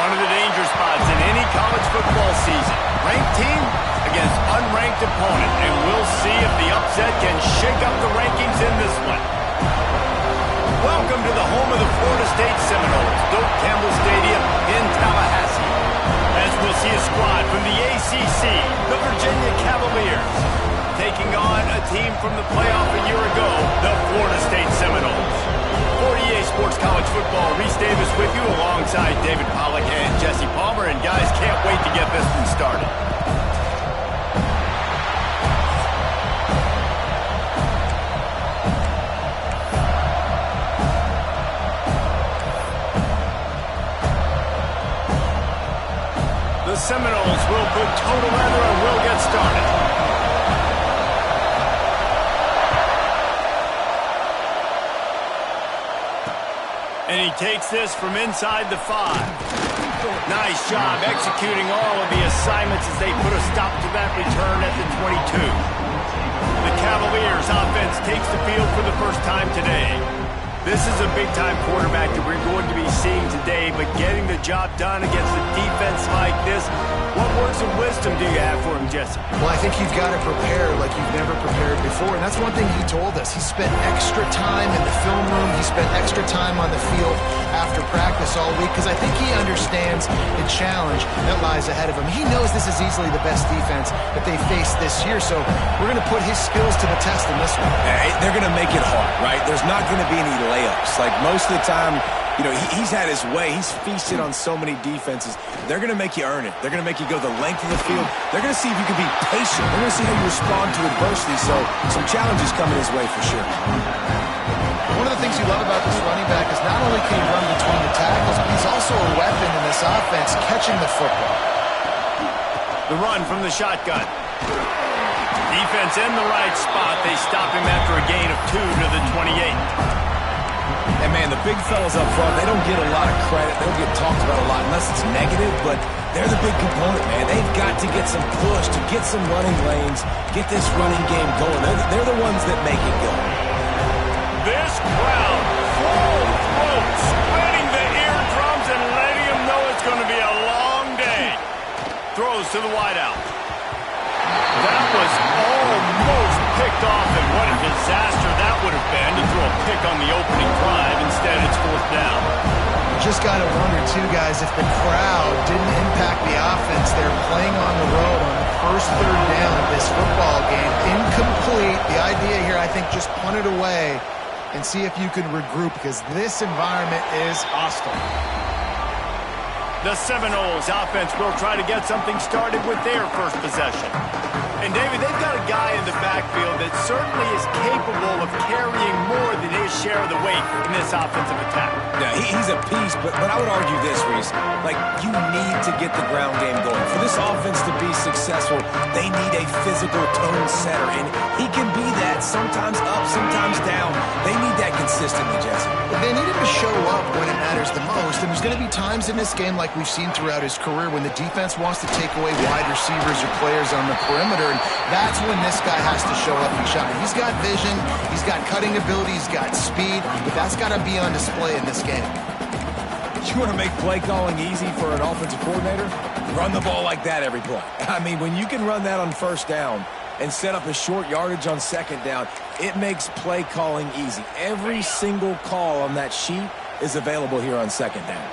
One of the danger spots in any college football season. Ranked team against unranked opponent, and we'll see if the upset can shake up the rankings in this one. Welcome to the home of the Florida State Seminoles, Doak Campbell Stadium in Tallahassee. As we'll see a squad from the ACC, the Virginia Cavaliers, taking on a team from the playoff a year ago, the Florida State Seminoles. For EA Sports College Football, Reese Davis with you alongside David Pollack and Jesse Palmer. And guys, can't wait to get this one started. The Seminoles will put total leather and will get started. And he takes this from inside the 5. Nice job executing all of the assignments as they put a stop to that return at the 22. The Cavaliers offense takes the field for the first time today. This is a big-time quarterback that we're going to be seeing today, but getting the job done against a defense like this, what words of wisdom do you have for him, Jesse? Well, I think you've got to prepare like you've never prepared before, and that's one thing he told us. He spent extra time in the film room. He spent extra time on the field after practice all week because I think he understands the challenge that lies ahead of him. He knows this is easily the best defense that they faced this year, so we're going to put his skills to the test in this one. They're going to make it hard, right? There's not going to be any layups. Like most of the time, you know, he's had his way. He's feasted on so many defenses. They're going to make you earn it. They're going to make you go the length of the field. They're going to see if you can be patient. They're going to see how you respond to adversity. So some challenges coming his way for sure. One of the things you love about this running back is not only can he run between the tackles, but he's also a weapon in this offense, catching the football. The run from the shotgun. Defense in the right spot. They stop him after a gain of 2 to the 28. And, man, the big fellas up front, they don't get a lot of credit. They don't get talked about a lot unless it's negative, but they're the big component, man. They've got to get some push, to get some running lanes, get this running game going. They're the ones that make it go. This crowd, full throat, spreading the eardrums and letting them know it's going to be a long day. Throws to the wideout. That was almost picked off, and what a disaster that would have been to throw a pick on the opening drive. Instead, it's 4th down. Just got to wonder, too, guys, if the crowd didn't impact the offense. They're playing on the road on the first 3rd down of this football game. Incomplete. The idea here, I think, just punt it away and see if you can regroup because this environment is hostile. The Seminoles offense will try to get something started with their first possession. And, David, they've got a guy in the backfield that certainly is capable of carrying more than his share of the weight in this offensive attack. Yeah, he's a piece, but I would argue this, Reese. Like, you need to get the ground game going. For this offense to be successful, they need a physical tone setter, and he can be that, sometimes up, sometimes down. They need that consistently, Jesse. They need him to show up when it matters the most, and there's going to be times in this game like we've seen throughout his career when the defense wants to take away wide receivers or players on the perimeter, and that's when this guy has to show up and shine. He's got vision, he's got cutting ability, he's got speed, but that's got to be on display in this game. You want to make play calling easy for an offensive coordinator? Run the ball like that every play. I mean, when you can run that on 1st down and set up a short yardage on 2nd down, it makes play calling easy. Every single call on that sheet is available here on 2nd down.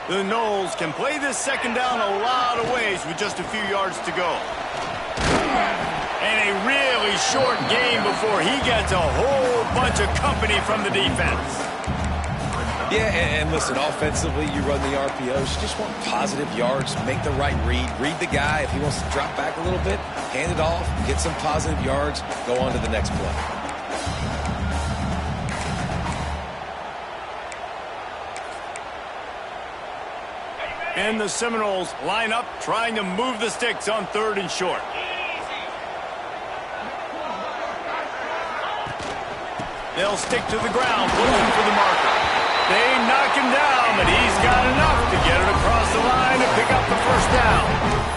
The Noles can play this 2nd down a lot of ways with just a few yards to go. And a really short game before he gets a whole bunch of company from the defense. Yeah, and listen, offensively, you run the RPOs. You just want positive yards, make the right read. Read the guy. If he wants to drop back a little bit, hand it off, get some positive yards, go on to the next play. And the Seminoles line up, trying to move the sticks on 3rd and short. They'll stick to the ground, looking for the marker. They knock him down, but he's got enough to get it across the line and pick up the 1st down.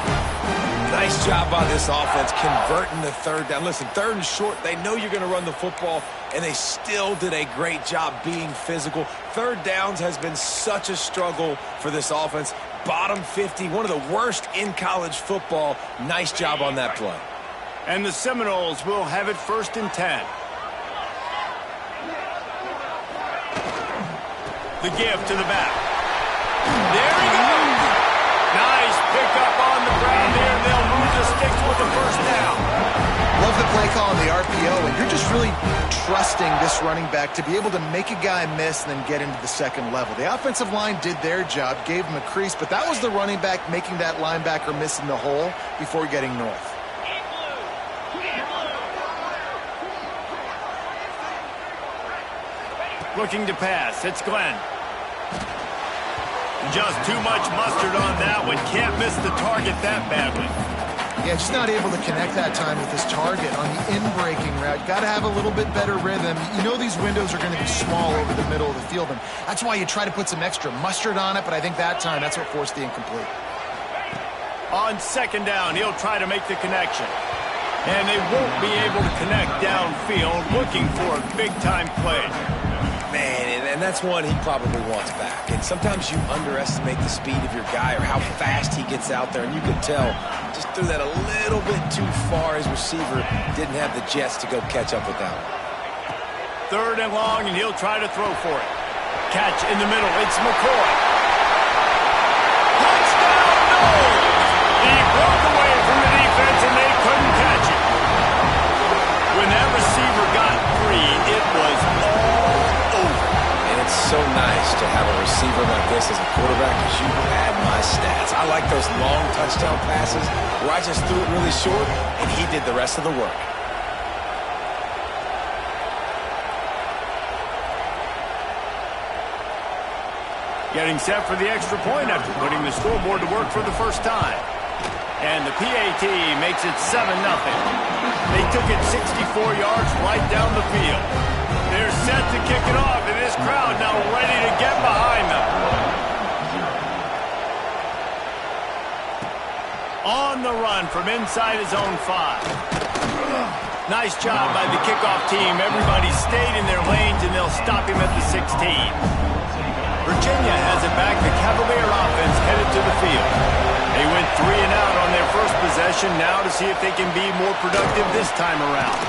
Nice job by this offense converting the 3rd down. Listen, 3rd and short, they know you're going to run the football, and they still did a great job being physical. 3rd downs has been such a struggle for this offense. bottom 50, one of the worst in college football. Nice job on that play. And the Seminoles will have it 1st and 10. The give to the back. There he goes. Nice pickup on the ground there. They'll move the sticks with the 1st down. Love the play call on the RPO, and you're just really trusting this running back to be able to make a guy miss and then get into the second level. The offensive line did their job, gave him a crease, but that was the running back making that linebacker miss in the hole before getting north. Looking to pass. It's Glenn. Just too much mustard on that one. Can't miss the target that badly. Yeah, just not able to connect that time with his target on the in-breaking route. Got to have a little bit better rhythm. You know these windows are going to be small over the middle of the field, and that's why you try to put some extra mustard on it, but I think that time that's what forced the incomplete. On 2nd down, he'll try to make the connection. And they won't be able to connect downfield, looking for a big-time play. Man, and that's one he probably wants back. And sometimes you underestimate the speed of your guy or how fast he gets out there, and you can tell just threw that a little bit too far. His receiver didn't have the jets to go catch up with that one. 3rd and long, and he'll try to throw for it. Catch in the middle. It's McCoy. Touchdown, Noles! He broke away from the defense, and they couldn't catch it. When that receiver got free, it was all over. And it's so nice to have a receiver like this as a quarterback because you had my stats. I like those long touchdown passes where I just threw it really short, and he did the rest of the work. Getting set for the extra point after putting the scoreboard to work for the 1st time. And the PAT makes it 7-0. They took it 64 yards right down the field. They're set to kick it off, and this crowd now ready to get behind them. On the run from inside his own 5. Nice job by the kickoff team. Everybody stayed in their lanes, and they'll stop him at the 16. Virginia has it back. The Cavalier offense headed to the field. They went 3 and out on their first possession. Now to see if they can be more productive this time around.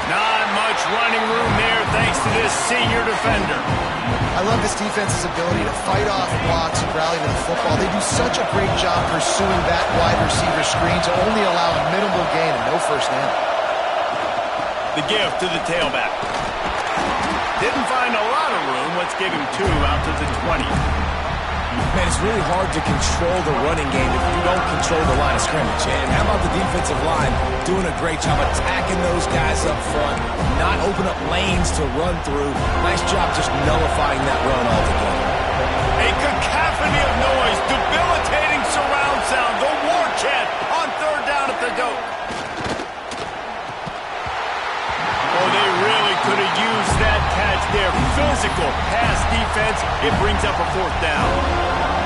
Not much running room there thanks to this senior defender. I love this defense's ability to fight off blocks and rally to the football. They do such a great job pursuing that wide receiver screen to only allow a minimal gain and no 1st down. The give to the tailback. Didn't find a lot of room. Let's give him 2 out to the 20. Man, it's really hard to control the running game if you don't control the line of scrimmage. And how about the defensive line doing a great job attacking those guys up front, not open up lanes to run through. Nice job just nullifying that run altogether. A cacophony of noise, debilitating surround sound, the war chant on 3rd down at the dope. Oh, they really could have used that catch there. Physical pass defense. It brings up a 4th down.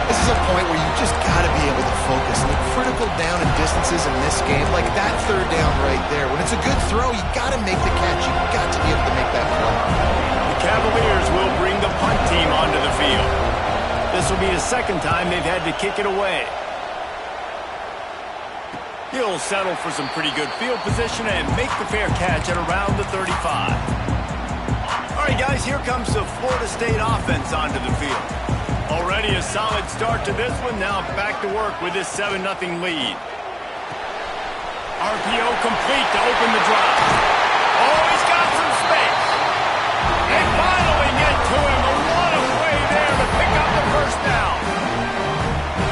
This is a point where you just got to be able to focus. And the critical down and distances in this game, like that 3rd down right there, when it's a good throw, you got to make the catch. You got to be able to make that play. The Cavaliers will bring the punt team onto the field. This will be the 2nd time they've had to kick it away. He'll settle for some pretty good field position and make the fair catch at around the 35. All right, guys, here comes the Florida State offense onto the field. Already a solid start to this one. Now back to work with this 7-0 lead. RPO complete to open the drive. Oh, he's got some space. They finally get to him. What a play there to pick up the 1st down.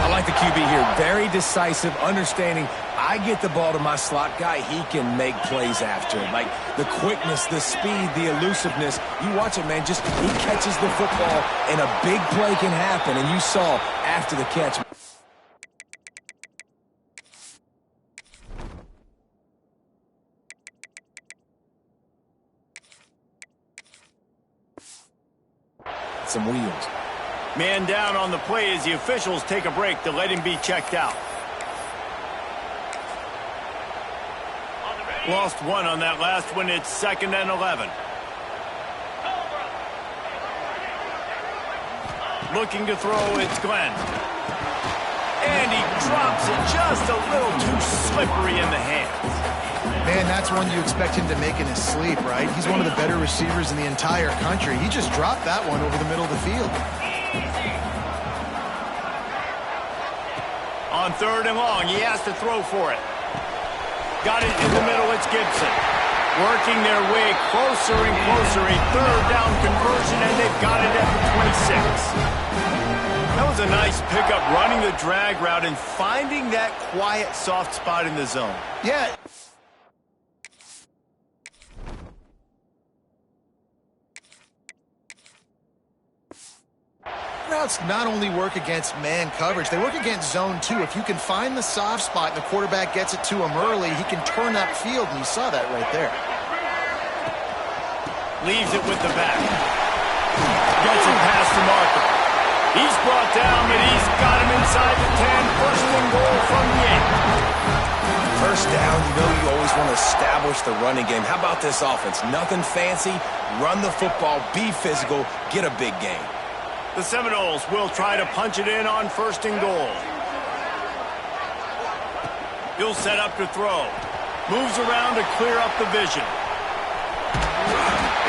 I like the QB here. Very decisive, understanding I get the ball to my slot guy, he can make plays after it. Like the quickness, the speed, the elusiveness. You watch it, man, just he catches the football and a big play can happen. And you saw after the catch. Some wheels. Man down on the play as the officials take a break to let him be checked out. Lost 1 on that last one. It's 2nd and 11. Looking to throw, it's Glenn. And he drops it just a little too slippery in the hands. Man, that's one you expect him to make in his sleep, right? He's one of the better receivers in the entire country. He just dropped that one over the middle of the field. On 3rd and long, he has to throw for it. Got it in the middle, it's Gibson. Working their way closer and closer. A 3rd down conversion, and they've got it at the 26. That was a nice pickup, running the drag route and finding that quiet, soft spot in the zone. Yeah. Routes not only work against man coverage, they work against zone too. If you can find the soft spot and the quarterback gets it to him early, he can turn upfield, and you saw that right there. Leaves it with the back. Gets it past the marker. He's brought down, but he's got him inside the 10. First and goal from the 8. First down, you know you always want to establish the running game. How about this offense? Nothing fancy. Run the football, be physical, get a big game. The Seminoles will try to punch it in on 1st and goal. He'll set up to throw. Moves around to clear up the vision.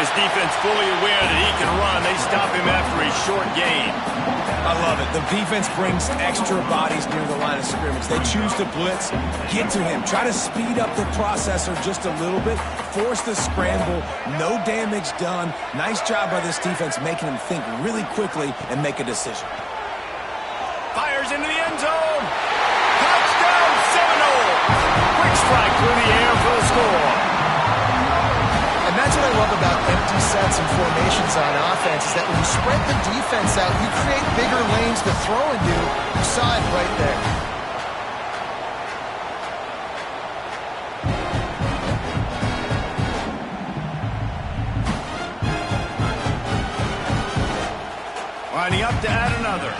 His defense fully aware that he can run. They stop him after a short gain. I love it. The defense brings extra bodies near the line of scrimmage. They choose to blitz, get to him, try to speed up the processor just a little bit, force the scramble, no damage done. Nice job by this defense making him think really quickly and make a decision. Fires into the end zone. Touchdown, Seminole. Quick strike through the air for the score. And that's what I love about empty sets and formations on offense, is that when you spread the defense out, you create bigger lanes to throw into. You saw it right there. Lining up to add another.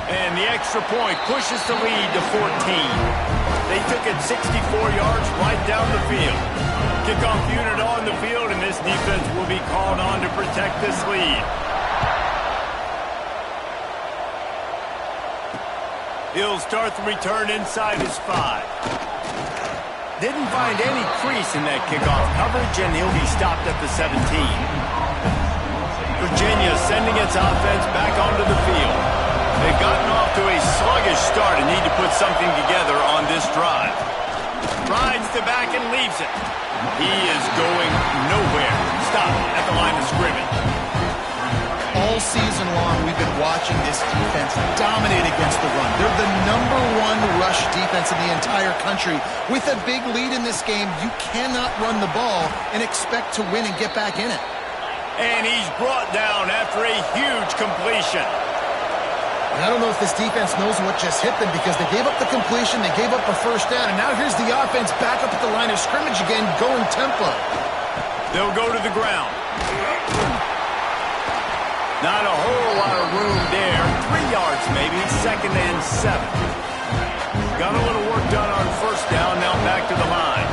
And the extra point pushes the lead to 14. They took it 64 yards right down the field. Kickoff unit on the field, and this defense will be called on to protect this lead. He'll start the return inside his 5. Didn't find any crease in that kickoff coverage, and he'll be stopped at the 17. Virginia sending its offense back onto the field. They've gotten off to a sluggish start and need to put something together on this drive. Rides the back and leaves it. He is going nowhere. Stop at the line of scrimmage. All season long, we've been watching this defense dominate against the run. They're the #1 rush defense in the entire country. With a big lead in this game, you cannot run the ball and expect to win and get back in it. And he's brought down after a huge completion. And I don't know if this defense knows what just hit them, because they gave up the completion, they gave up a first down, and now here's the offense back up at the line of scrimmage again, going tempo. They'll go to the ground. Not a whole lot of room there. 3 yards maybe, 2nd and 7. Got a little work done on first down, now back to the line.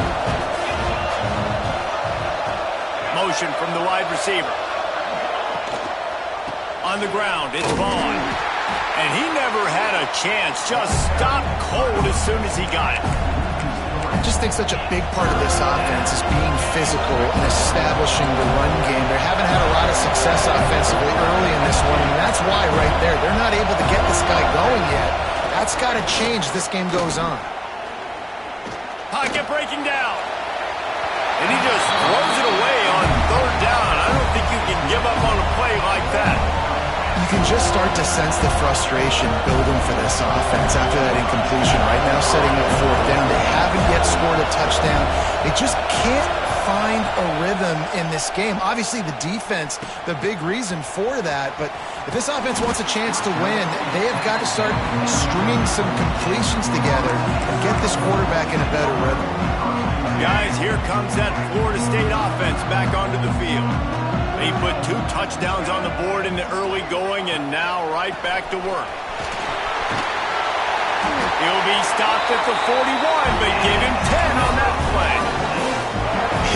Motion from the wide receiver. On the ground, it's Vaughn. And he never had a chance, just stopped cold as soon as he got it. I just think such a big part of this offense is being physical and establishing the run game. They haven't had a lot of success offensively early in this one, and that's why right there, they're not able to get this guy going yet. That's got to change as this game goes on. Pocket breaking down. And he just throws it away on 3rd down. I don't think you can give up on a play like that. You can just start to sense the frustration building for this offense after that incompletion. Right now, setting up 4th down. They haven't yet scored a touchdown. They just can't find a rhythm in this game. Obviously, the defense, the big reason for that. But if this offense wants a chance to win, they have got to start stringing some completions together and get this quarterback in a better rhythm. Guys, here comes that Florida State offense back onto the field. They put 2 touchdowns on the board in the early going, and now right back to work. He'll be stopped at the 41, but give him 10 on that play.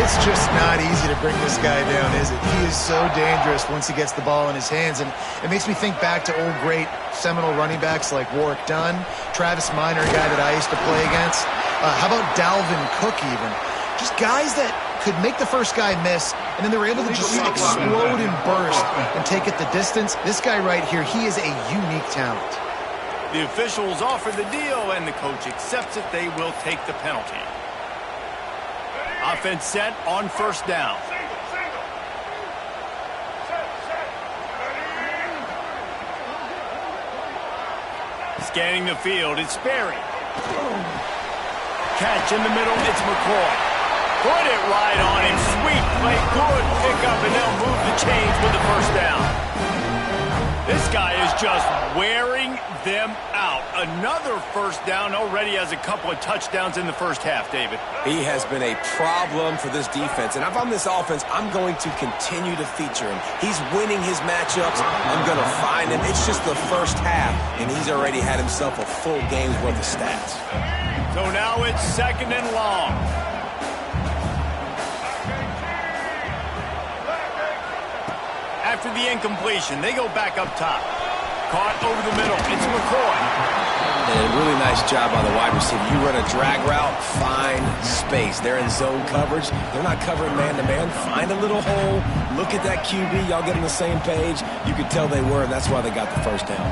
It's just not easy to bring this guy down, is it? He is so dangerous once he gets the ball in his hands, and it makes me think back to old great seminal running backs like Warwick Dunn, Travis Minor, a guy that I used to play against. How about Dalvin Cook even? Just guys that could make the first guy miss, and then they were able to just explode and burst and take it the distance. This guy right here, he is a unique talent. The officials offer the deal, and the coach accepts it. They will take the penalty. Offense set on first down. Scanning the field, it's Sperry. Catch in the middle, it's McCoy. Put it right on him. Sweet play, good pickup, and they'll move the chains with the first down. This guy is just wearing them out. Another first down, already has a couple of touchdowns in the first half, David. He has been a problem for this defense, and if I'm this offense, I'm going to continue to feature him. He's winning his matchups. I'm going to find him. It's just the first half, and he's already had himself a full game's worth of stats. So now it's second and long. After the incompletion, they go back up top. Caught over the middle. It's McCoy. And a really nice job by the wide receiver. You run a drag route, find space. They're in zone coverage. They're not covering man-to-man. Find a little hole. Look at that QB. Y'all get on the same page. You could tell they were, and that's why they got the first down.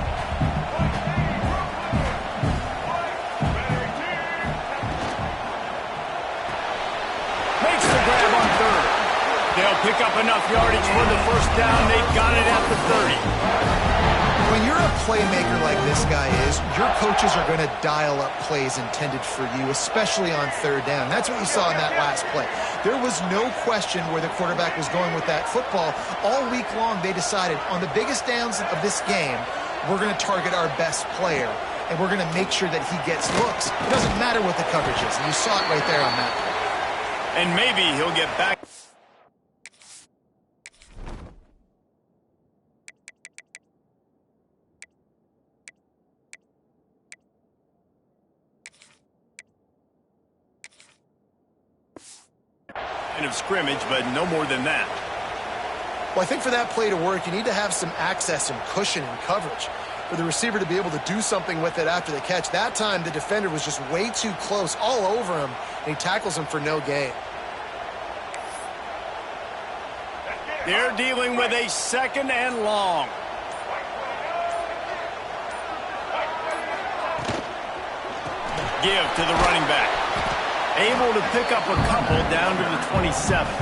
Makes the grab on third. They'll pick up enough yardage for the first down. They've got it at the 30. When you're a playmaker like this guy is, your coaches are going to dial up plays intended for you, especially on third down. That's what you saw in that last play. There was no question where the quarterback was going with that football. All week long, they decided on the biggest downs of this game, we're going to target our best player, and we're going to make sure that he gets looks. It doesn't matter what the coverage is, and you saw it right there on that play. And maybe he'll get back. Of scrimmage, but no more than that. Well, I think for that play to work, you need to have some access and cushion and coverage for the receiver to be able to do something with it after the catch. That time, the defender was just way too close, all over him, and he tackles him for no gain. They're dealing with a second and long. Give to the running back. Able to pick up a couple down to the 27.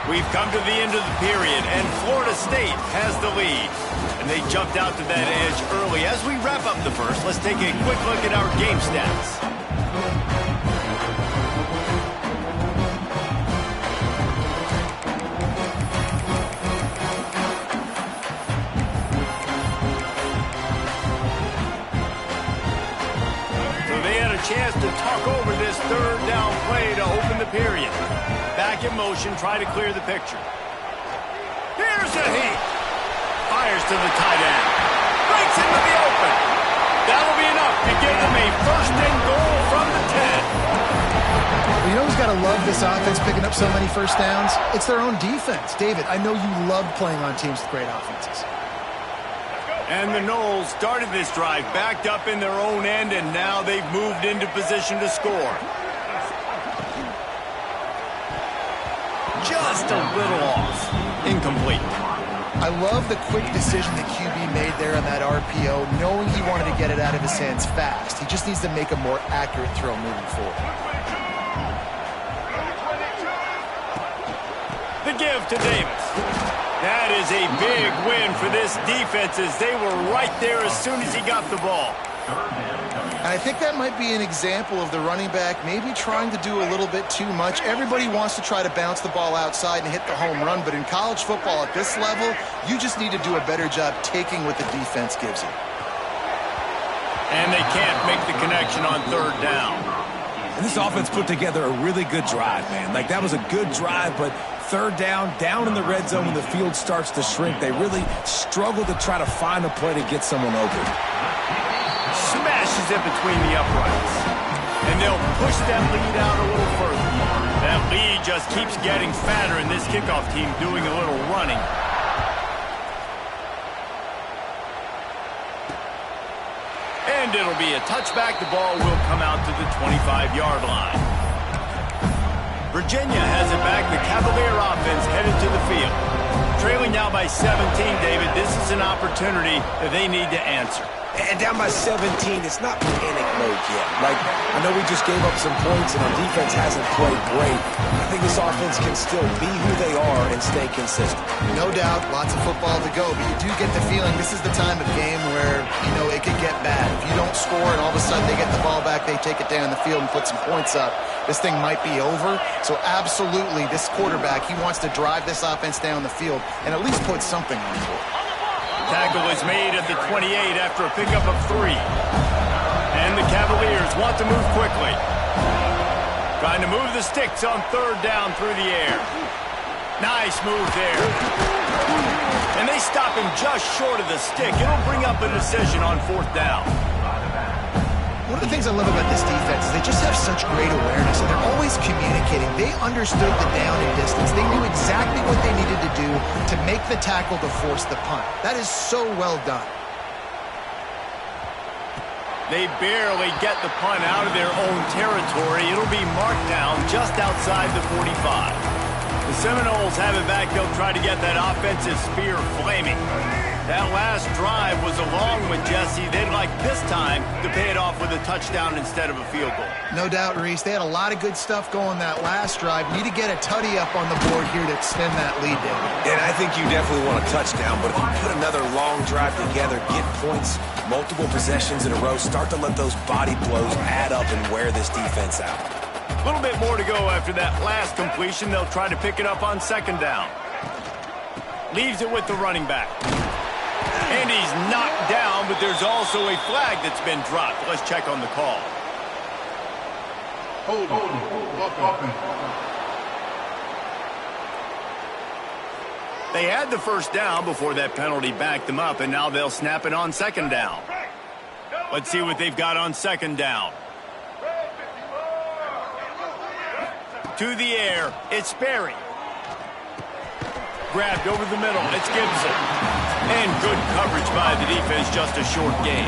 We've come to the end of the period, and Florida State has the lead. And they jumped out to that edge early. As we wrap up the first, let's take a quick look at our game stats. Chance to talk over this third down play to open the period. Back in motion, try to clear the picture. Here's a heat. Fires to the tight end. Breaks into the open. That'll be enough to give them a first and goal from the 10. Well, you know who's got to love this offense picking up so many first downs? It's their own defense. David, I know you love playing on teams with great offenses. And the Noles started this drive backed up in their own end, and now they've moved into position to score. Just a little off. Incomplete. I love the quick decision the QB made there on that RPO, knowing he wanted to get it out of his hands fast. He just needs to make a more accurate throw moving forward. The give to Davis. That is a big win for this defense, as they were right there as soon as he got the ball. I think that might be an example of the running back maybe trying to do a little bit too much. Everybody wants to try to bounce the ball outside and hit the home run, but in college football at this level, you just need to do a better job taking what the defense gives you. And they can't make the connection on third down. And this offense put together a really good drive, man. Like, that was a good drive, but Third down in the red zone when the field starts to shrink. They really struggle to try to find a play to get someone open. Smashes it between the uprights. And they'll push that lead out a little further. That lead just keeps getting fatter, and this kickoff team doing a little running. And it'll be a touchback. The ball will come out to the 25-yard line. Virginia has it back. The Cavalier offense headed to the field. Trailing now by 17, David. This is an opportunity that they need to answer. And down by 17, it's not panic mode yet. Like, I know we just gave up some points and our defense hasn't played great. I think this offense can still be who they are and stay consistent. No doubt, lots of football to go, but you do get the feeling this is the time of game where, it could get bad. If you don't score and all of a sudden they get the ball back, they take it down the field and put some points up, this thing might be over. So absolutely, this quarterback, he wants to drive this offense down the field and at least put something on the board. Tackle is made at the 28 after a pickup of 3. And the Cavaliers want to move quickly. Trying to move the sticks on third down through the air. Nice move there. And they stop him just short of the stick. It'll bring up a decision on fourth down. One of the things I love about this defense is they just have such great awareness, and they're always communicating. They understood the down and distance. They knew exactly what they needed to do to make the tackle to force the punt. That is so well done. They barely get the punt out of their own territory. It'll be marked down just outside the 45. The Seminoles have it back. They'll try to get that offensive spear flaming. That last drive was a long one, Jesse. They'd like this time to pay it off with a touchdown instead of a field goal. No doubt, Reese. They had a lot of good stuff going that last drive. Need to get a tutty up on the board here to extend that lead down. And I think you definitely want a touchdown, but if you put another long drive together, get points, multiple possessions in a row, start to let those body blows add up and wear this defense out. A little bit more to go after that last completion. They'll try to pick it up on second down. Leaves it with the running back. And he's knocked down, but there's also a flag that's been dropped. Let's check on the call. They had the first down before that penalty backed them up, and now they'll snap it on second down. Let's see what they've got on second down. To the air, it's Sperry. Grabbed over the middle, it's Gibson. And good coverage by the defense, just a short gain.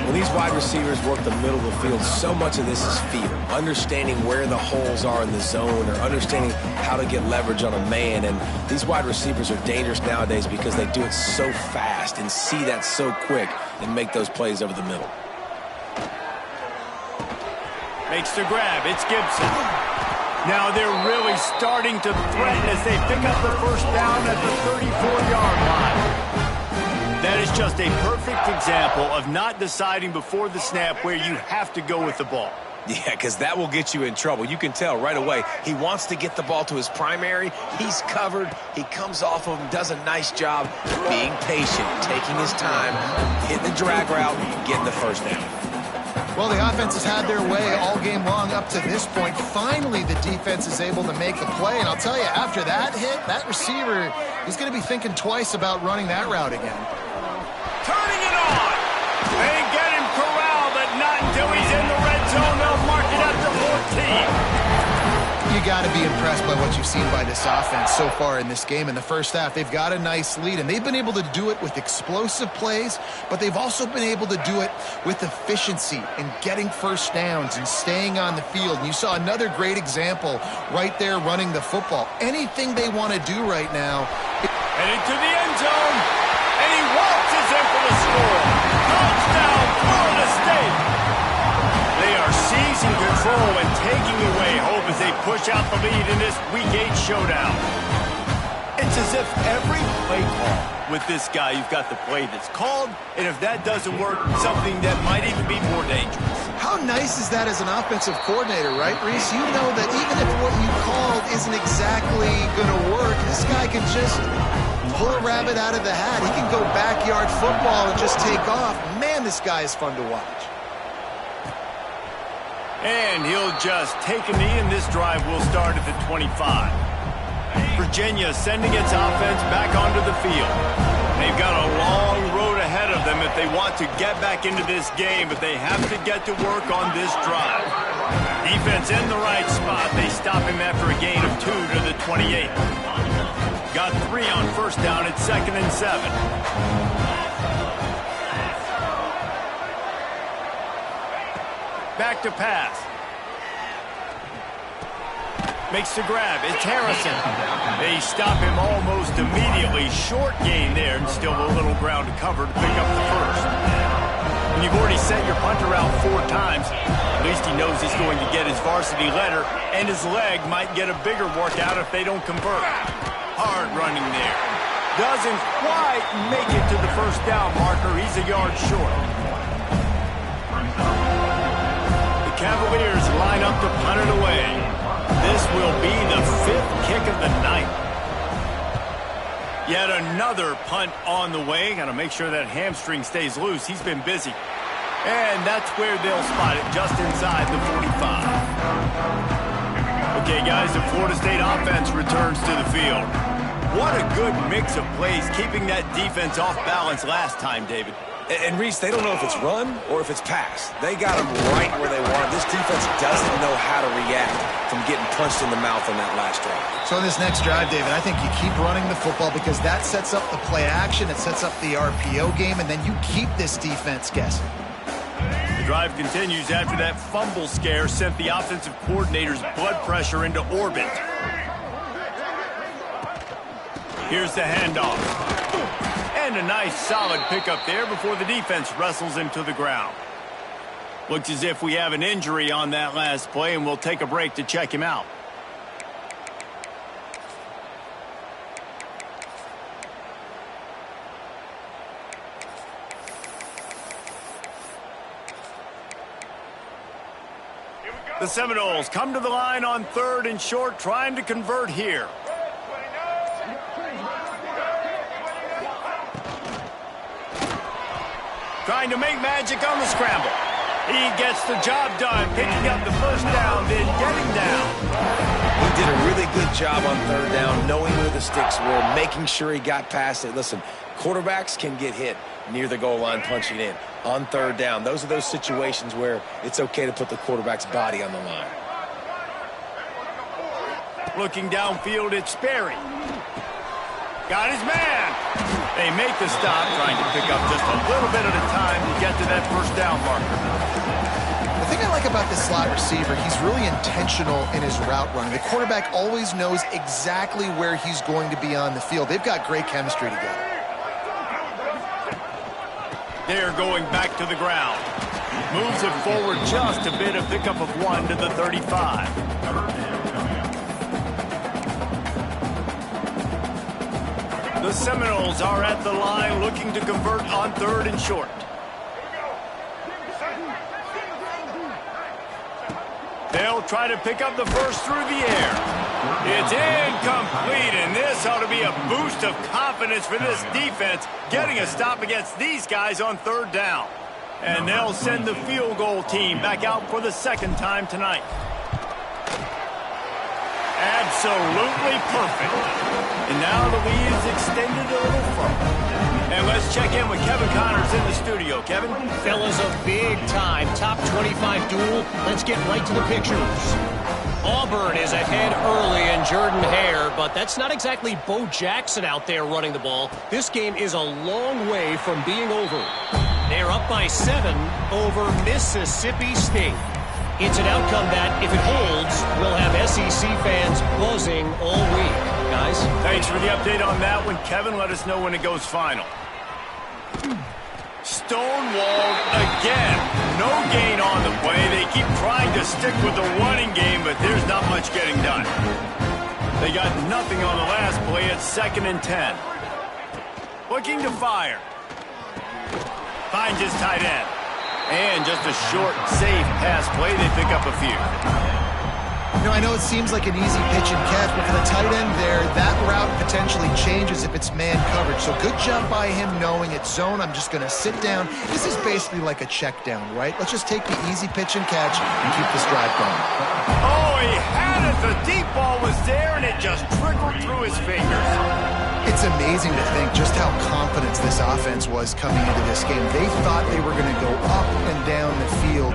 When these wide receivers work the middle of the field, so much of this is feel. Understanding where the holes are in the zone or understanding how to get leverage on a man. And these wide receivers are dangerous nowadays because they do it so fast and see that so quick and make those plays over the middle. Makes the grab, it's Gibson. Now they're really starting to threaten as they pick up the first down at the 34-yard line. That is just a perfect example of not deciding before the snap where you have to go with the ball. Yeah, because that will get you in trouble. You can tell right away he wants to get the ball to his primary. He's covered. He comes off of him, does a nice job being patient, taking his time, hitting the drag route, getting the first down. Well, the offense has had their way all game long up to this point. Finally, the defense is able to make the play. And I'll tell you, after that hit, that receiver, he's going to be thinking twice about running that route again. Turning it on. They get him corralled, but not until he's in the red zone. They'll mark it up to 14. You got to be impressed by what you've seen by this offense so far in this game. In the first half, they've got a nice lead, and they've been able to do it with explosive plays, but they've also been able to do it with efficiency and getting first downs and staying on the field. And you saw another great example right there running the football. Anything they want to do right now. Headed to the end zone, and he waltzes in for the score. Touchdown, Florida State. They are seizing control and taking away hope as they push out the lead in this Week 8 showdown. It's as if every play call with this guy, you've got the play that's called, and if that doesn't work, something that might even be more dangerous. How nice is that as an offensive coordinator, right, Reese? You know that even if what you called isn't exactly going to work, this guy can just pull a rabbit out of the hat. He can go backyard football and just take off. Man, this guy is fun to watch. And he'll just take a knee, and this drive will start at the 25. Virginia sending its offense back onto the field. They've got a long road ahead of them if they want to get back into this game, but they have to get to work on this drive. Defense in the right spot. They stop him after a gain of 2 to the 28. Got 3 on first down at 2nd and 7. Back to pass. Makes the grab. It's Harrison. They stop him almost immediately. Short gain there and still a little ground to cover to pick up the first. When you've already sent your punter out 4 times, at least he knows he's going to get his varsity letter, and his leg might get a bigger workout if they don't convert. Hard running there. Doesn't quite make it to the first down marker. He's a yard short. The Cavaliers line up to punt it away. This will be the 5th kick of the night. Yet another punt on the way. Got to make sure that hamstring stays loose. He's been busy. And that's where they'll spot it, just inside the 45. Okay, guys, the Florida State offense returns to the field. What a good mix of plays, keeping that defense off balance last time, David. And Reese, they don't know if it's run or if it's pass. They got them right where they want. This defense doesn't know how to react from getting punched in the mouth on that last drive. So in this next drive, David, I think you keep running the football because that sets up the play action, it sets up the RPO game, and then you keep this defense guessing. The drive continues after that fumble scare sent the offensive coordinator's blood pressure into orbit. Here's the handoff. And a nice solid pickup there before the defense wrestles him to the ground. Looks as if we have an injury on that last play, and we'll take a break to check him out. The Seminoles come to the line on 3rd and short, trying to convert here. Trying to make magic on the scramble. He gets the job done, picking up the first down, then getting down. He did a really good job on 3rd down, knowing where the sticks were, making sure he got past it. Listen, quarterbacks can get hit near the goal line punching in. On 3rd down, those are those situations where it's okay to put the quarterback's body on the line. Looking downfield, it's Sperry. Got his man. They make the stop, trying to pick up just a little bit at a time to get to that first down marker. The thing I like about this slot receiver, he's really intentional in his route running. The quarterback always knows exactly where he's going to be on the field. They've got great chemistry together. They're going back to the ground. Moves it forward just a bit, a pickup of 1 to the 35. The Seminoles are at the line looking to convert on 3rd and short. They'll try to pick up the first through the air. It's incomplete, and this ought to be a boost of confidence for this defense, getting a stop against these guys on 3rd down. And they'll send the field goal team back out for the 2nd time tonight. Absolutely perfect. And now the lead is extended a little further. And let's check in with Kevin Connors in the studio. Kevin? Fellas, a big-time top 25 duel. Let's get right to the pictures. Auburn is ahead early in Jordan Hare, but that's not exactly Bo Jackson out there running the ball. This game is a long way from being over. They're up by 7 over Mississippi State. It's an outcome that, if it holds, will have SEC fans buzzing all week. Guys? Thanks for the update on that one, Kevin. Let us know when it goes final. Stonewalled again. No gain on the play. They keep trying to stick with the running game, but there's not much getting done. They got nothing on the last play. It's 2nd and 10. Looking to fire. Finds his tight end. And just a short, safe pass play. They pick up a few. You know, I know it seems like an easy pitch and catch, but for the tight end there, that route potentially changes if it's man coverage. So good job by him knowing it's zone. I'm just going to sit down. This is basically like a check down, right? Let's just take the easy pitch and catch and keep this drive going. Oh, he had it. The deep ball was there, and and it just trickled through his fingers. It's amazing to think just how confident this offense was coming into this game. They thought they were going to go up and down the field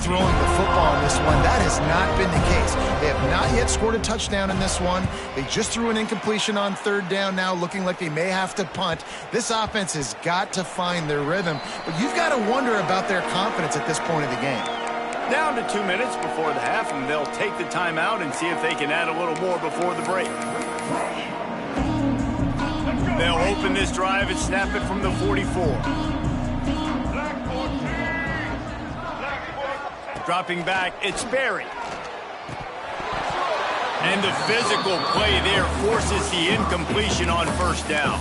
throwing the football in this one. That has not been the case. They have not yet scored a touchdown in this one. They just threw an incompletion on third down now, looking like they may have to punt. This offense has got to find their rhythm, but you've got to wonder about their confidence at this point of the game. Down to 2 minutes before the half, and they'll take the timeout and see if they can add a little more before the break. They'll open this drive and snap it from the 44. Dropping back, it's Berry. And the physical play there forces the incompletion on first down.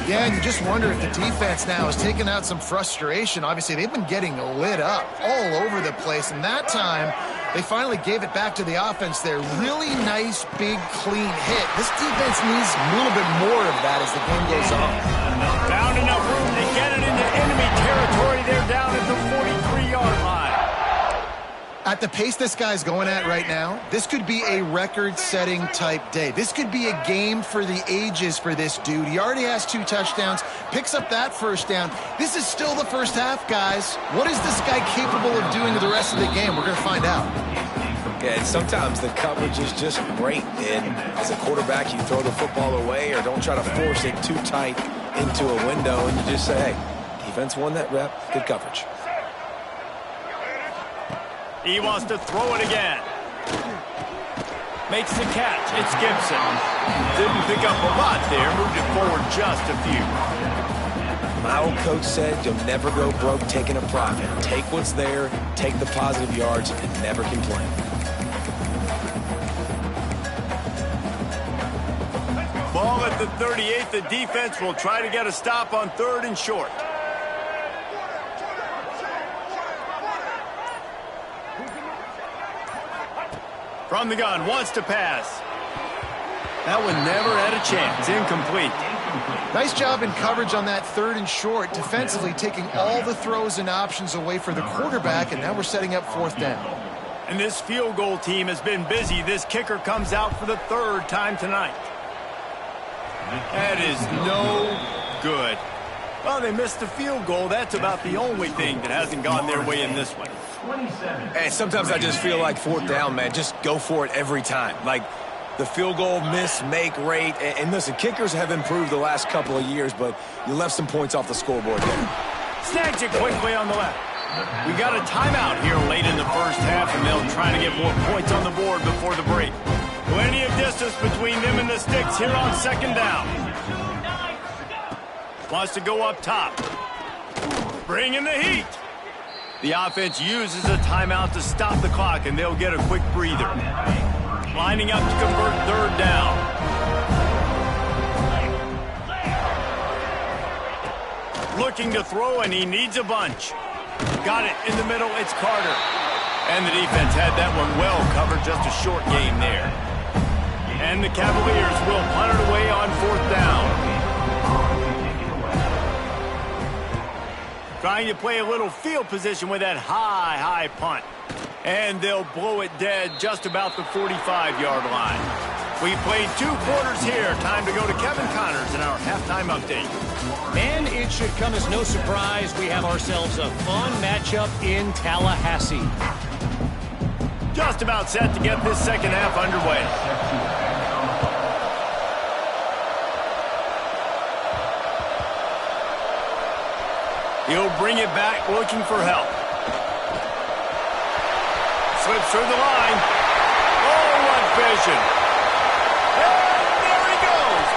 Yeah, and you just wonder if the defense now has taken out some frustration. Obviously, they've been getting lit up all over the place, and that time they finally gave it back to the offense there. Really nice, big, clean hit. This defense needs a little bit more of that as the game goes on. Found enough room to get it into enemy territory. They're down at the 43-yard line. At the pace this guy's going at right now, this could be a record-setting type day. This could be a game for the ages for this dude. He already has 2 touchdowns, picks up that first down. This is still the first half, guys. What is this guy capable of doing the rest of the game? We're going to find out. Yeah, and sometimes the coverage is just great. And as a quarterback, you throw the football away or don't try to force it too tight into a window, and you just say, hey, defense won that rep, good coverage. He wants to throw it again. Makes the catch. It's Gibson. Didn't pick up a lot there. Moved it forward just a few. My old coach said you'll never go broke taking a profit. Take what's there, take the positive yards, and never complain. Ball at the 38. The defense will try to get a stop on 3rd and short. From the gun, wants to pass. That one never had a chance. Incomplete. Nice job in coverage on that 3rd and short, defensively taking all the throws and options away for the quarterback, and now we're setting up 4th down. And this field goal team has been busy. This kicker comes out for the 3rd time tonight. That is no good. Well, they missed the field goal. That's about the only thing that hasn't gone their way in this one. Hey, sometimes I just feel like 4th down, man. Just go for it every time. Like the field goal miss-make rate. And listen, kickers have improved the last couple of years, but you left some points off the scoreboard there. Snags it quickly on the left. We got a timeout here late in the first half, and they'll try to get more points on the board before the break. Plenty of distance between them and the sticks here on 2nd down. Wants to go up top. Bring in the heat. The offense uses a timeout to stop the clock, and they'll get a quick breather. Lining up to convert 3rd down. Looking to throw, and he needs a bunch. Got it in the middle. It's Carter. And the defense had that one well covered. Just a short game there. And the Cavaliers will punt it away on 4th down. Trying to play a little field position with that high punt. And they'll blow it dead just about the 45-yard line. We played 2 quarters here. Time to go to Kevin Connors in our halftime update. And it should come as no surprise we have ourselves a fun matchup in Tallahassee. Just about set to get this second half underway. He'll bring it back, looking for help. Slips through the line. Oh, what vision. And there he goes.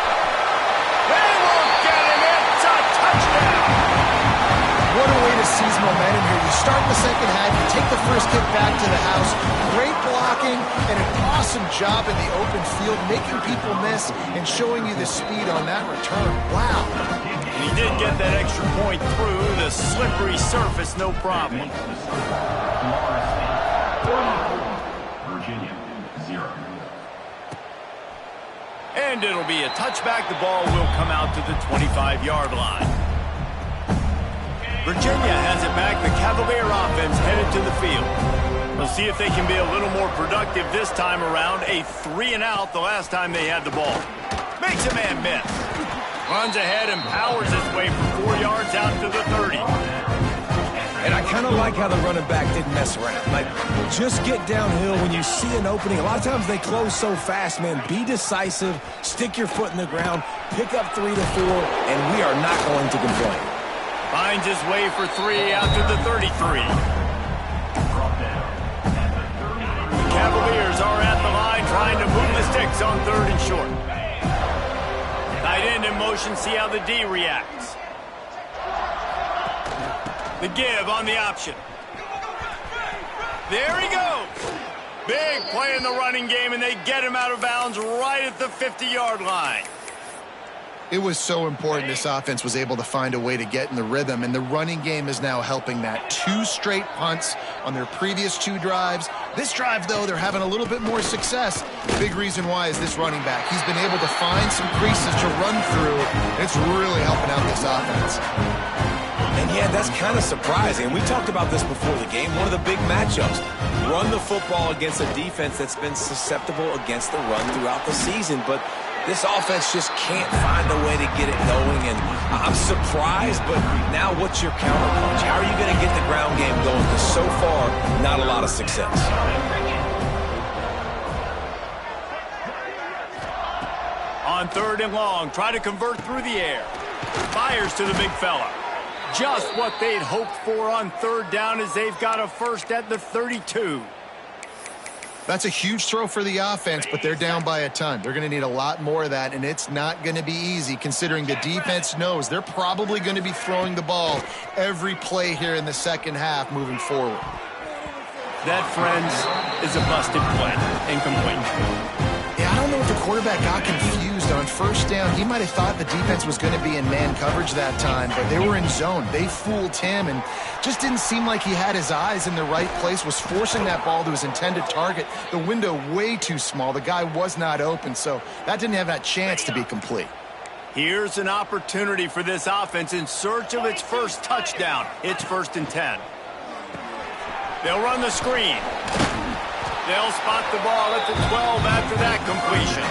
They won't get him. It's a touchdown. What a way to seize momentum here. You start the second half, you take the first kick back to the house. Great blocking and an awesome job in the open field, making people miss and showing you the speed on that return. Wow. And he did get that extra point through the slippery surface, no problem. Virginia, 0. And it'll be a touchback. The ball will come out to the 25-yard line. Virginia has it back. The Cavalier offense headed to the field. We'll see if they can be a little more productive this time around. A 3-and-out the last time they had the ball. Makes a man miss. Runs ahead and powers his way for 4 yards out to the 30. And I kind of like how the running back didn't mess around. Like, just get downhill when you see an opening. A lot of times they close so fast, man. Be decisive, stick your foot in the ground, pick up 3 to 4, and we are not going to complain. Finds his way for 3 out to the 33. The Cavaliers are at the line trying to move the sticks on 3rd and short. Tight end in motion, see how the D reacts. The give on the option. There he goes. Big play in the running game, and they get him out of bounds right at the 50-yard line. It was so important this offense was able to find a way to get in the rhythm, and the running game is now helping that. 2 straight punts on their previous 2 drives. This drive, though, they're having a little bit more success. The big reason why is this running back. He's been able to find some creases to run through. It's really helping out this offense. And yeah, that's kind of surprising. We talked about this before the game. One of the big matchups. Run the football against a defense that's been susceptible against the run throughout the season. But this offense just can't find a way to get it going. And I'm surprised, but now what's your counterpunch? How are you going to get the ground game going? Because so far, not a lot of success. On 3rd and long, try to convert through the air. Fires to the big fella. Just what they'd hoped for on 3rd down as they've got a first at the 32. That's a huge throw for the offense, but they're down by a ton. They're going to need a lot more of that, and it's not going to be easy considering the defense knows they're probably going to be throwing the ball every play here in the second half moving forward. That, friends, is a busted play. Incomplete. Yeah, I don't know if the quarterback got confused on 1st down. He might have thought the defense was going to be in man coverage that time, but they were in zone. They fooled him and just didn't seem like he had his eyes in the right place, was forcing that ball to his intended target. The window way too small. The guy was not open, so that didn't have that chance to be complete. Here's an opportunity for this offense in search of its first touchdown. It's 1st and 10. They'll run the screen. They'll spot the ball at the 12 after that completion.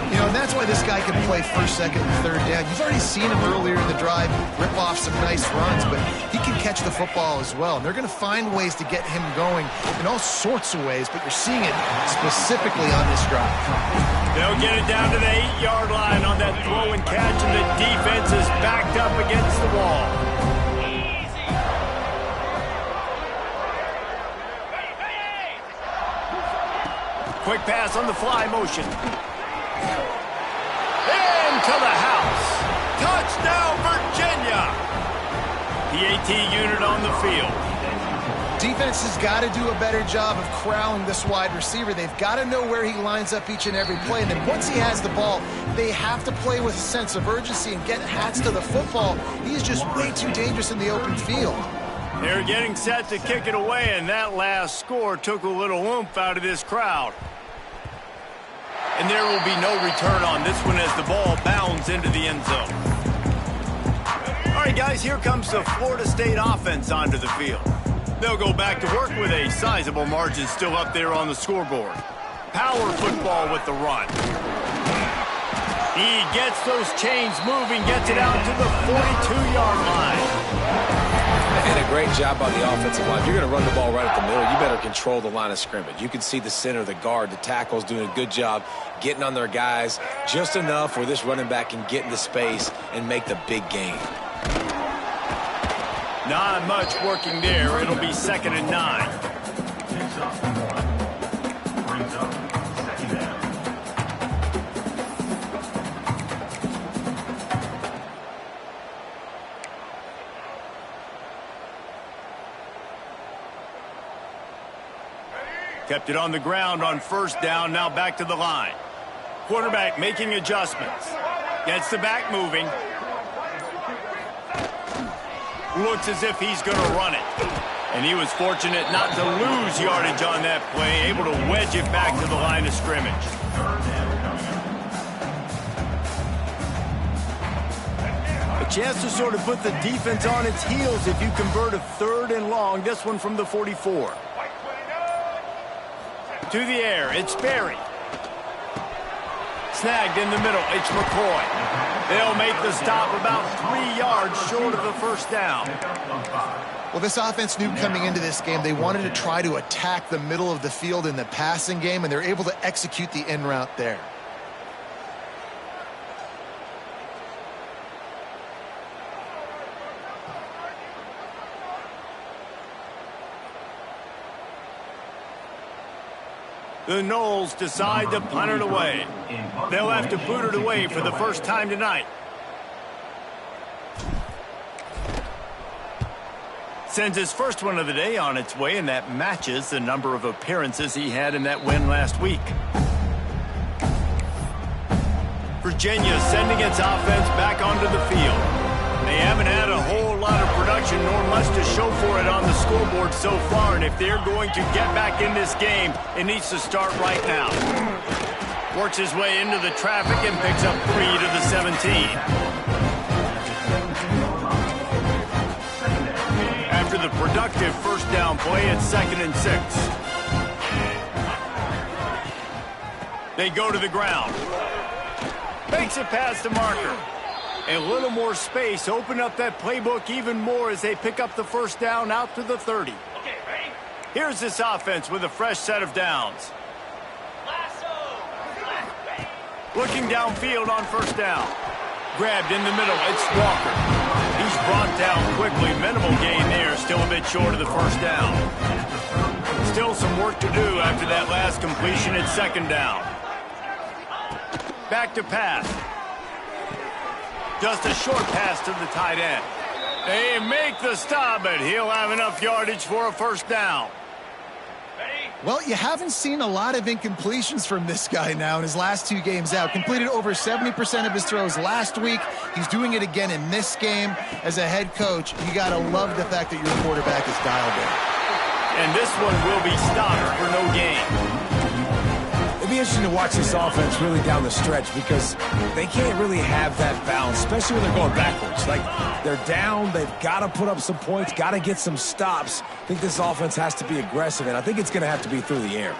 You know, and that's why this guy can play 1st, 2nd, and 3rd down. You've already seen him earlier in the drive rip off some nice runs, but he can catch the football as well. And they're going to find ways to get him going in all sorts of ways, but you're seeing it specifically on this drive. They'll get it down to the 8-yard line on that throw and catch, and the defense is backed up against the wall. Quick pass on the fly motion. Into the house. Touchdown, Virginia. The AT unit on the field. Defense has got to do a better job of corralling this wide receiver. They've got to know where he lines up each and every play. And then once he has the ball, they have to play with a sense of urgency and get hats to the football. He's just way too dangerous in the open field. They're getting set to kick it away, and that last score took a little oomph out of this crowd. And there will be no return on this one as the ball bounds into the end zone. All right, guys, here comes the Florida State offense onto the field. They'll go back to work with a sizable margin still up there on the scoreboard. Power football with the run. He gets those chains moving, gets it out to the 42-yard line. And a great job by the offensive line. If you're going to run the ball right at the middle, you better control the line of scrimmage. You can see the center, the guard, the tackles doing a good job getting on their guys just enough where this running back can get into space and make the big gain. Not much working there. It'll be 2nd and 9. Kept it on the ground on 1st down, now back to the line. Quarterback making adjustments. Gets the back moving. Looks as if he's going to run it. And he was fortunate not to lose yardage on that play, able to wedge it back to the line of scrimmage. A chance to sort of put the defense on its heels if you convert a 3rd and long, this one from the 44. To the air, it's Berry. Snagged in the middle, it's McCoy. They'll make the stop about 3 yards short of the first down. Well, this offense knew coming into this game they wanted to try to attack the middle of the field in the passing game, and they're able to execute the in route there. The Knowles decide to punt it away. They'll have to boot it away for the first time tonight. Sends his first one of the day on its way, and that matches the number of appearances he had in that win last week. Virginia sending its offense back onto the field. They haven't had a whole lot of production nor much to show for it on the scoreboard so far, and if they're going to get back in this game, it needs to start right now. Works his way into the traffic and picks up 3 to the 17. After the productive first down play, it's 2nd and 6. They go to the ground. Makes it past the marker. A little more space, open up that playbook even more as they pick up the first down out to the 30. Okay, ready? Here's this offense with a fresh set of downs. Looking downfield on first down. Grabbed in the middle, it's Walker. He's brought down quickly, minimal gain there, still a bit short of the first down. Still some work to do after that last completion at 2nd down. Back to pass. Just a short pass to the tight end. They make the stop, but he'll have enough yardage for a first down. Well, you haven't seen a lot of incompletions from this guy now in his last 2 games out. Completed over 70% of his throws last week. He's doing it again in this game. As a head coach, you got to love the fact that your quarterback is dialed in. And this one will be stopped for no gain. It'll be interesting to watch this offense really down the stretch because they can't really have that balance, especially when they're going backwards. Like, they're down, they've got to put up some points, got to get some stops. I think this offense has to be aggressive, and I think it's going to have to be through the air.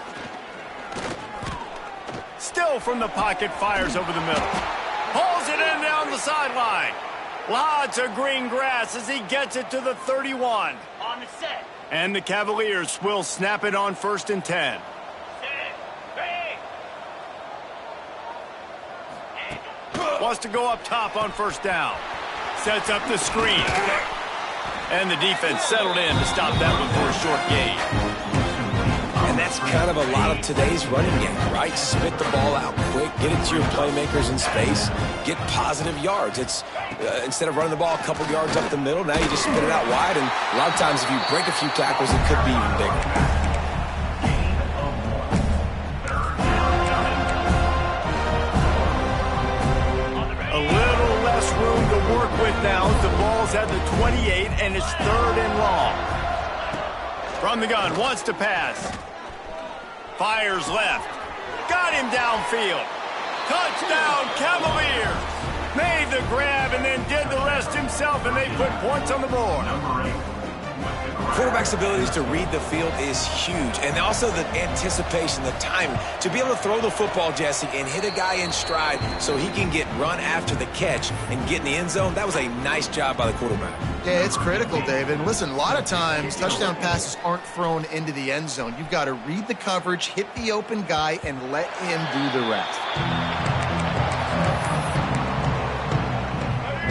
Still from the pocket, fires over the middle. Pulls it in down the sideline. Lots of green grass as he gets it to the 31. On the set. And the Cavaliers will snap it on 1st and 10. Wants to go up top on first down. Sets up the screen. And the defense settled in to stop that one for a short gain. And that's kind of a lot of today's running game, right? Spit the ball out quick, get it to your playmakers in space, get positive yards. It's instead of running the ball a couple yards up the middle, now you just spit it out wide, and a lot of times if you break a few tackles, it could be even bigger. A little less room to work with now. The ball's at the 28, and it's 3rd and long. From the gun, wants to pass. Fires left. Got him downfield. Touchdown, Cavaliers. Made the grab and then did the rest himself, and they put points on the board. Quarterback's abilities to read the field is huge, and also the anticipation, the timing. To be able to throw the football, Jesse, and hit a guy in stride so he can get run after the catch and get in the end zone, that was a nice job by the quarterback. Yeah, it's critical, David. And listen, a lot of times touchdown passes aren't thrown into the end zone. You've got to read the coverage, hit the open guy, and let him do the rest.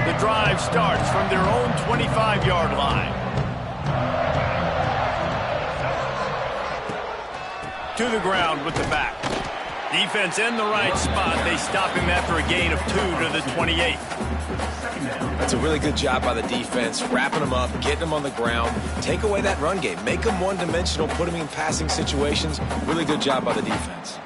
The drive starts from their own 25-yard line. To the ground with the back. Defense in the right spot. They stop him after a gain of 2 to the 28. That's a really good job by the defense, wrapping them up, getting them on the ground. Take away that run game. Make them one-dimensional, put them in passing situations. Really good job by the defense.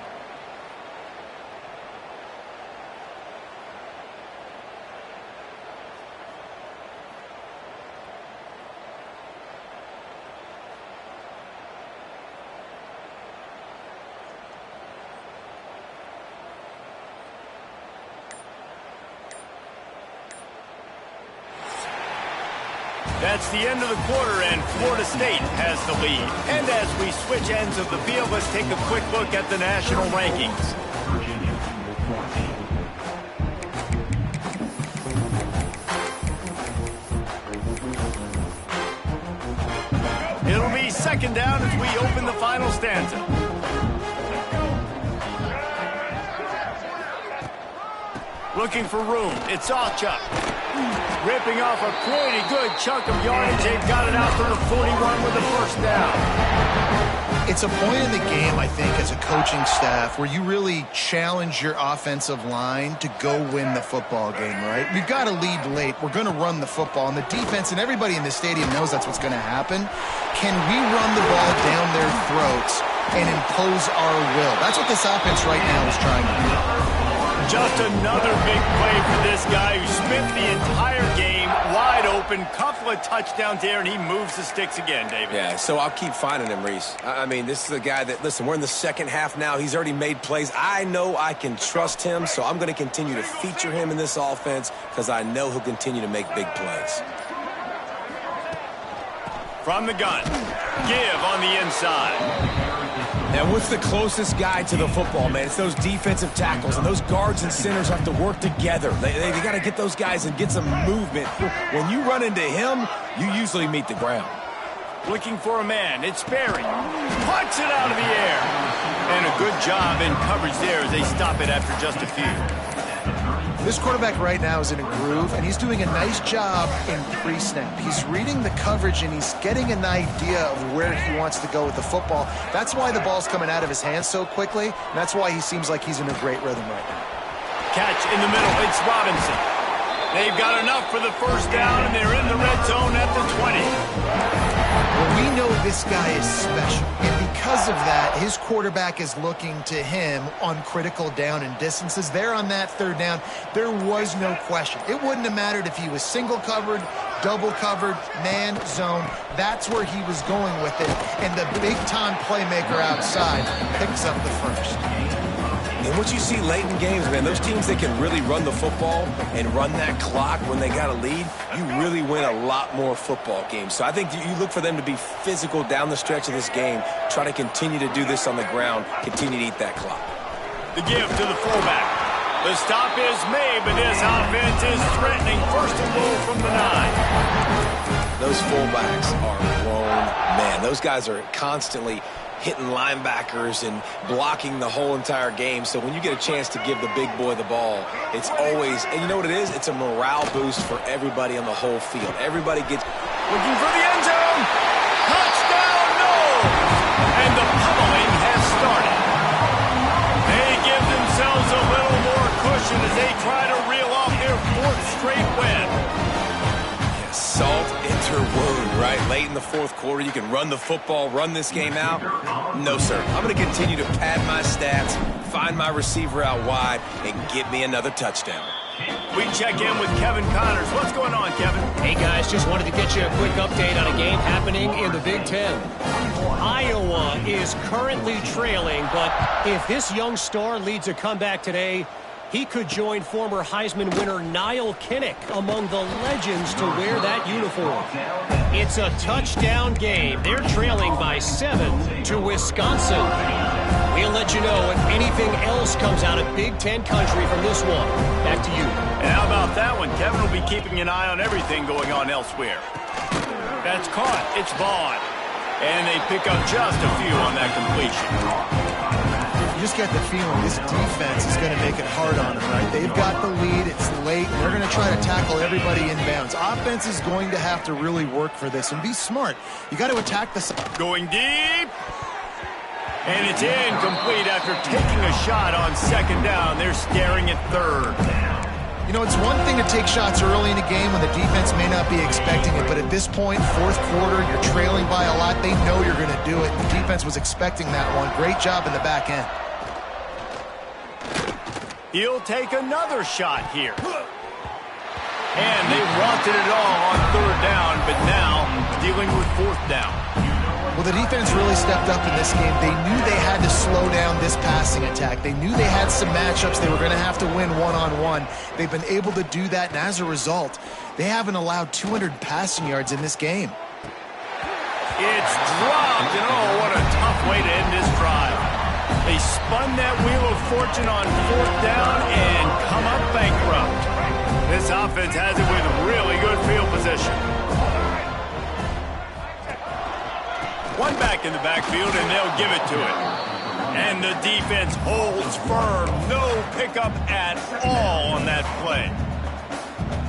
That's the end of the quarter, and Florida State has the lead. And as we switch ends of the field, let's take a quick look at the national rankings. It'll be second down as we open the final stanza. Looking for room. It's Ochuk. Ripping off a pretty good chunk of yardage. They've got it out to the 41 with the first down. It's a point in the game, I think, as a coaching staff where you really challenge your offensive line to go win the football game, right? We've got to lead late. We're going to run the football. And the defense and everybody in the stadium knows that's what's going to happen. Can we run the ball down their throats and impose our will? That's what this offense right now is trying to do. Just another big play for this guy who spent the entire game wide open. Couple of touchdowns there, and he moves the sticks again, David. Yeah, so I'll keep finding him, Reese. I mean, this is a guy that, listen, we're in the second half now. He's already made plays. I know I can trust him, so I'm going to continue to feature him in this offense because I know he'll continue to make big plays. From the gun, give on the inside. And what's the closest guy to the football, man? It's those defensive tackles, and those guards and centers have to work together. They got to get those guys and get some movement. When you run into him, you usually meet the ground. Looking for a man. It's Berry. Punts it out of the air. And a good job in coverage there as they stop it after just a few. This quarterback right now is in a groove, and he's doing a nice job in pre-snap. He's reading the coverage, and he's getting an idea of where he wants to go with the football. That's why the ball's coming out of his hands so quickly, and that's why he seems like he's in a great rhythm right now. Catch in the middle. It's Robinson. They've got enough for the first down, and they're in the red zone at the 20. Well, we know this guy is special, and because of that, his quarterback is looking to him on critical down and distances. There on that third down, there was no question. It wouldn't have mattered if he was single covered, double covered, man, zone. That's where he was going with it, and the big-time playmaker outside picks up the first. And what you see late in games, man, those teams that can really run the football and run that clock when they got a lead, you really win a lot more football games. So I think you look for them to be physical down the stretch of this game, try to continue to do this on the ground, continue to eat that clock. The give to the fullback. The stop is made, but this offense is threatening. First and goal from the 9. Those fullbacks are grown men. Those guys are constantly hitting linebackers and blocking the whole entire game. So when you get a chance to give the big boy the ball, it's always, and you know what it is? It's a morale boost for everybody on the whole field. Everybody gets looking for the end zone. Touchdown, no! And the pummeling has started. They give themselves a little more cushion as they try to reel off their 4th straight win. Yeah, salt into wound, right? Late in the 4th quarter, you can run the football, run this game out. No, sir. I'm going to continue to pad my stats, find my receiver out wide, and get me another touchdown. We check in with Kevin Connors. What's going on, Kevin? Hey, guys, just wanted to get you a quick update on a game happening in the Big Ten. Iowa is currently trailing, but if this young star leads a comeback today, he could join former Heisman winner Niall Kinnick among the legends to wear that uniform. It's a touchdown game. They're trailing by 7 to Wisconsin. We'll let you know if anything else comes out of Big Ten country from this one. Back to you. And how about that one? Kevin will be keeping an eye on everything going on elsewhere. That's caught. It's Vaughn. And they pick up just a few on that completion. You just get the feeling this defense is going to make it hard on them, right? They've got the lead. It's late. And they're going to try to tackle everybody inbounds. Offense is going to have to really work for this and be smart. You got to attack the... Going deep. And it's incomplete after taking a shot on second down. They're staring at third. You know, it's one thing to take shots early in a game when the defense may not be expecting it, but at this point, 4th quarter, you're trailing by a lot. They know you're going to do it. The defense was expecting that one. Great job in the back end. He'll take another shot here. And they wanted it all on third down, but now dealing with 4th down. Well, the defense really stepped up in this game. They knew they had to slow down this passing attack. They knew they had some matchups they were going to have to win one-on-one. They've been able to do that, and as a result, they haven't allowed 200 passing yards in this game. It's dropped, and oh, what a tough way to end this drive. They spun that wheel of fortune on 4th down and come up bankrupt. This offense has it with really good field position. One back in the backfield, and they'll give it to it. And the defense holds firm. No pickup at all on that play.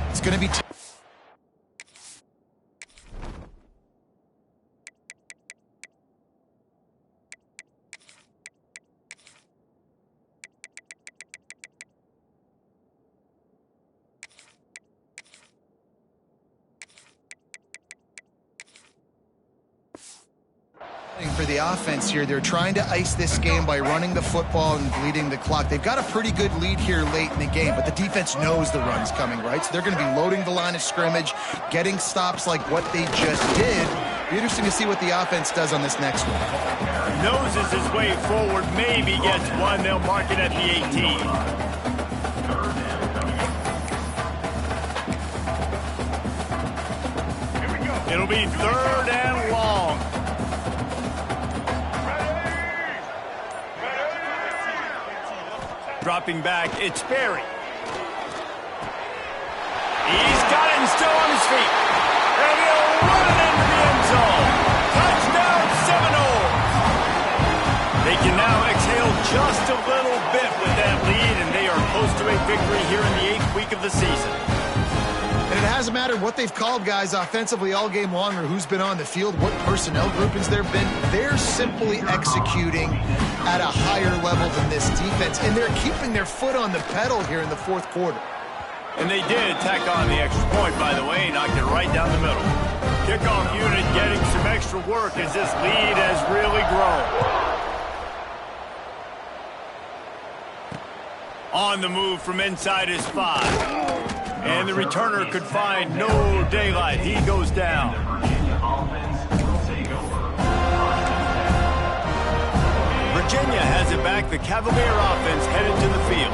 It's going to be for the offense here. They're trying to ice this game by running the football and bleeding the clock. They've got a pretty good lead here late in the game, but the defense knows the run's coming, right? So they're going to be loading the line of scrimmage, getting stops like what they just did. Be interesting to see what the offense does on this next one. Noses his way forward, maybe gets one. They'll mark it at the 18. It'll be 3rd and long. Dropping back, it's Berry. He's got it and still on his feet. And he'll run it into the end zone. Touchdown, Seminoles. They can now exhale just a little bit with that lead, and they are close to a victory here in the 8th week of the season. And it hasn't mattered what they've called guys offensively all game long or who's been on the field, what personnel groupings there have been. They're simply executing at a higher level than this defense, and they're keeping their foot on the pedal here in the 4th quarter. And they did tack on the extra point, by the way, knocked it right down the middle. Kickoff unit getting some extra work as this lead has really grown. On the move from inside his 5. And the returner could find no daylight. He goes down. Virginia has it back. The Cavalier offense headed to the field.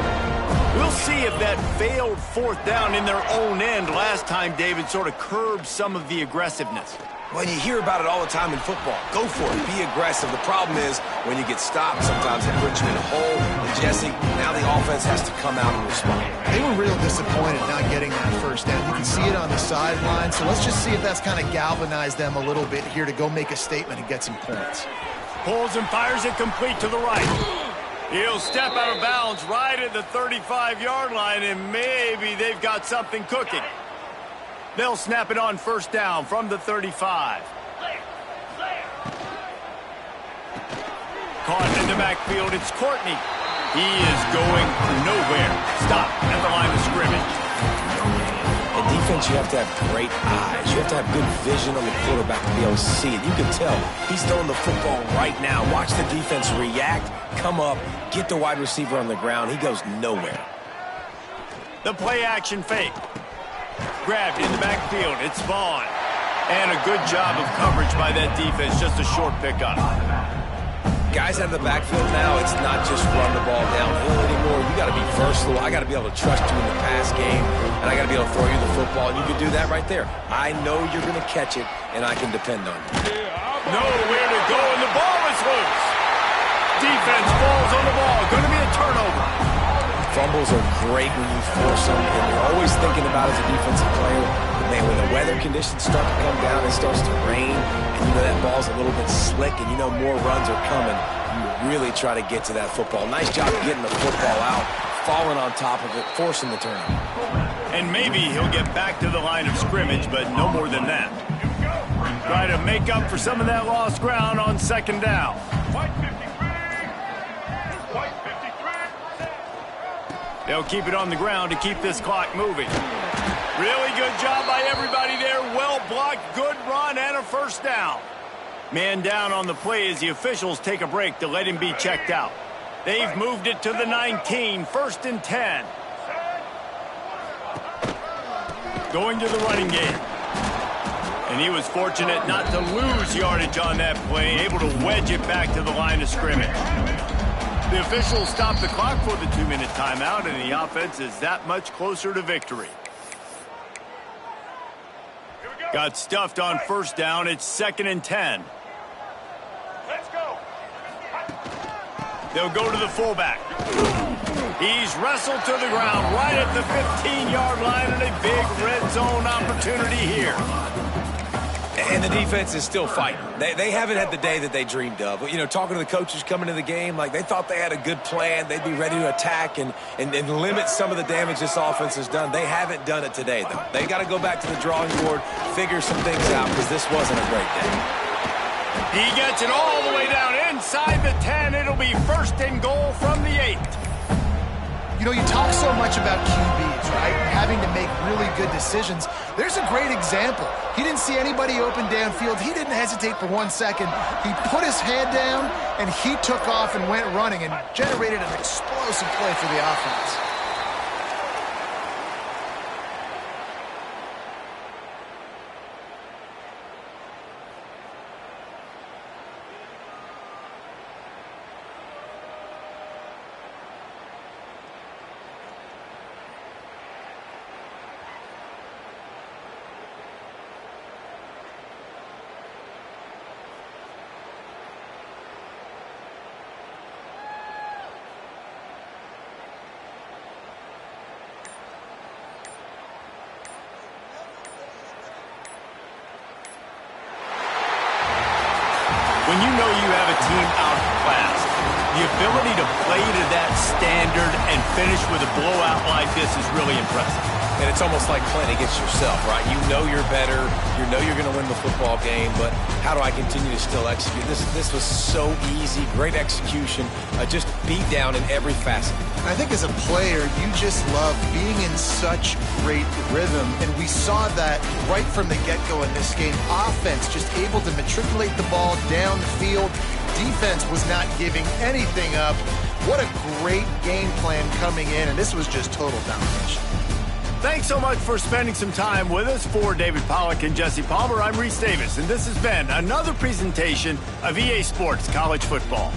We'll see if that failed 4th down in their own end last time, David, sort of curbed some of the aggressiveness. Well, you hear about it all the time in football. Go for it. Be aggressive. The problem is when you get stopped, sometimes it puts you in a hole. And Jesse, now the offense has to come out and respond. They were real disappointed not getting that 1st down. You can see it on the sideline. So let's just see if that's kind of galvanized them a little bit here to go make a statement and get some points. Pulls and fires it complete to the right. He'll step out of bounds right at the 35-yard line, and maybe they've got something cooking. They'll snap it on 1st down from the 35. Caught in the backfield, it's Courtney. He is going nowhere. Stop at the line of scrimmage. In defense, you have to have great eyes. You have to have good vision on the quarterback to be able to see it. You can tell he's throwing the football right now. Watch the defense react, come up, get the wide receiver on the ground. He goes nowhere. The play-action fake. Grabbed in the backfield. It's Vaughn. And a good job of coverage by that defense. Just a short pickup. Guys out of the backfield now, it's not just run the ball downhill anymore. You got to be versatile. I got to be able to trust you in the pass game, and I got to be able to throw you the football, and you can do that right there. I know you're going to catch it, and I can depend on you. Nowhere to go, and the ball is loose. Defense falls on the ball. Going to be a turnover. Fumbles are great when you force them, and you're always thinking about as a defensive player, man, when the weather conditions start to come down, it starts to rain, and you know that ball's a little bit slick, and you know more runs are coming, you really try to get to that football. Nice job getting the football out, falling on top of it, forcing the turnover. And maybe he'll get back to the line of scrimmage, but no more than that. Try to make up for some of that lost ground on 2nd down. They'll keep it on the ground to keep this clock moving. Really good job by everybody there. Well blocked, good run, and a 1st down. Man down on the play as the officials take a break to let him be checked out. They've moved it to the 19, 1st and 10. Going to the running game. And he was fortunate not to lose yardage on that play, able to wedge it back to the line of scrimmage. The officials stopped the clock for the 2-minute timeout, and the offense is that much closer to victory. Got stuffed on first down. It's 2nd and 10. Let's go. They'll go to the fullback. He's wrestled to the ground right at the 15-yard line, and a big red zone opportunity here. And the defense is still fighting. They haven't had the day that they dreamed of. You know, talking to the coaches coming to the game, like they thought they had a good plan. They'd be ready to attack and limit some of the damage this offense has done. They haven't done it today, though. They got to go back to the drawing board, figure some things out, because this wasn't a great day. He gets it all the way down inside the 10. It'll be 1st and goal from the 8. You know, you talk so much about QBs, right? Having to make really good decisions. There's a great example. He didn't see anybody open downfield. He didn't hesitate for 1 second. He put his head down, and he took off and went running and generated an explosive play for the offense. When you know you have a team outclassed, the ability to play to that standard and finish with a blowout like this is really impressive. And it's almost like playing against yourself, right? You know you're better. You know you're going to win the football game, but how do I continue to still execute? This was so easy, great execution, just beat down in every facet. I think as a player, you just love being in such great rhythm, and we saw that right from the get-go in this game. Offense just able to matriculate the ball down the field. Defense was not giving anything up. What a great game plan coming in, and this was just total domination. Thanks so much for spending some time with us. For David Pollack and Jesse Palmer, I'm Reese Davis, and this has been another presentation of EA Sports College Football.